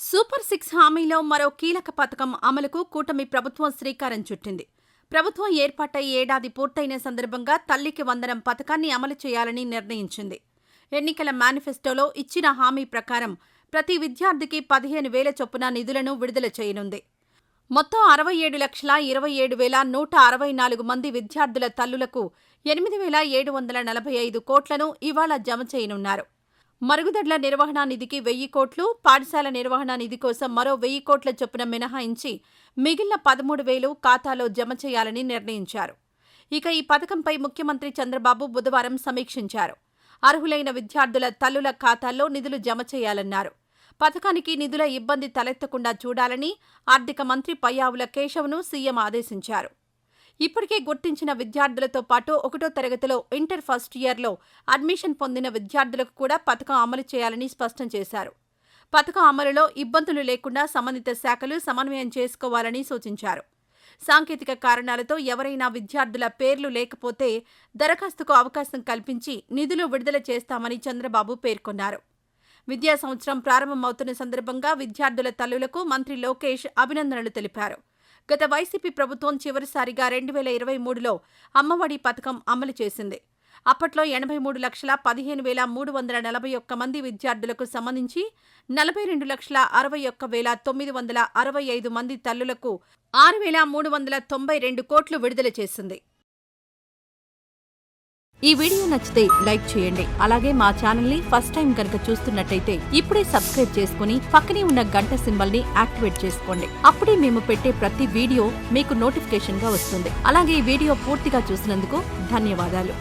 Super 6 హామీలో మరో కీలక పథకం అమలుకు కూటమి ప్రభుత్వం శ్రీకారం చుట్టింది. ప్రభుత్వం ఏర్పాటై ఏడాది పూర్తయిన సందర్భంగా తల్లికి వందనం పథకాన్ని అమలు చేయాలని నిర్ణయించింది. ఎన్నికల మేనిఫెస్టోలో ఇచ్చిన హామీ ప్రకారం ప్రతి విద్యార్థికి 15,000 చొప్పున నిధులను విడుదల చేయనుంది. మొత్తం 67,27,164 మంది విద్యార్థుల తల్లులకు 8,745 కోట్లను ఇవాళ జమ చేయనున్నారు. మరుగుదొడ్ల నిర్వహణ నిధికి 1,000 కోట్లు, పాఠశాల నిర్వహణ నిధి కోసం మరో 1,000 కోట్ల చొప్పున మినహాయించి మిగిలిన 13,000 ఖాతాలో జమ చేయాలని నిర్ణయించారు. ఇక ఈ పథకంపై ముఖ్యమంత్రి చంద్రబాబు బుధవారం సమీక్షించారు. అర్హులైన విద్యార్థుల తల్లుల ఖాతాల్లో నిధులు జమ చేయాలన్నారు. పథకానికి నిధుల ఇబ్బంది తలెత్తకుండా చూడాలని ఆర్థిక మంత్రి పయ్యావుల కేశవ్ను సీఎం ఆదేశించారు. ఇప్పటికే గుర్తించిన విద్యార్థులతో పాటు 1వ తరగతిలో ఇంటర్ ఫస్ట్ ఇయర్లో అడ్మిషన్ పొందిన విద్యార్థులకు కూడా పథకం అమలు చేయాలని స్పష్టం చేశారు. పథకం అమలులో ఇబ్బందులు లేకుండా సంబంధిత శాఖలు సమన్వయం చేసుకోవాలని సూచించారు. సాంకేతిక కారణాలతో ఎవరైనా విద్యార్థుల పేర్లు లేకపోతే దరఖాస్తుకు అవకాశం కల్పించి నిధులు విడుదల చేస్తామని చంద్రబాబు పేర్కొన్నారు. విద్యా సంవత్సరం ప్రారంభమవుతున్న సందర్భంగా విద్యార్థుల తల్లులకు మంత్రి లోకేష్ అభినందనలు తెలిపారు. గత వైసీపీ ప్రభుత్వం చివరిసారిగా 2023లో అమ్మఒడి పథకం అమలు చేసింది. అప్పట్లో 83,15,341 మంది విద్యార్థులకు సంబంధించి 42,61,965 మంది తల్లులకు 6,392 కోట్లు విడుదల చేసింది. ఈ వీడియో నచ్చితే లైక్ చేయండి. అలాగే మా ఛానల్ ని ఫస్ట్ టైం కనుక చూస్తున్నట్టయితే ఇప్పుడే సబ్స్క్రైబ్ చేసుకుని పక్కనే ఉన్న గంట సింబల్ ని యాక్టివేట్ చేసుకోండి. అప్పుడే మేము పెట్టే ప్రతి వీడియో మీకు నోటిఫికేషన్ గా వస్తుంది. అలాగే ఈ వీడియో పూర్తిగా చూసినందుకు ధన్యవాదాలు.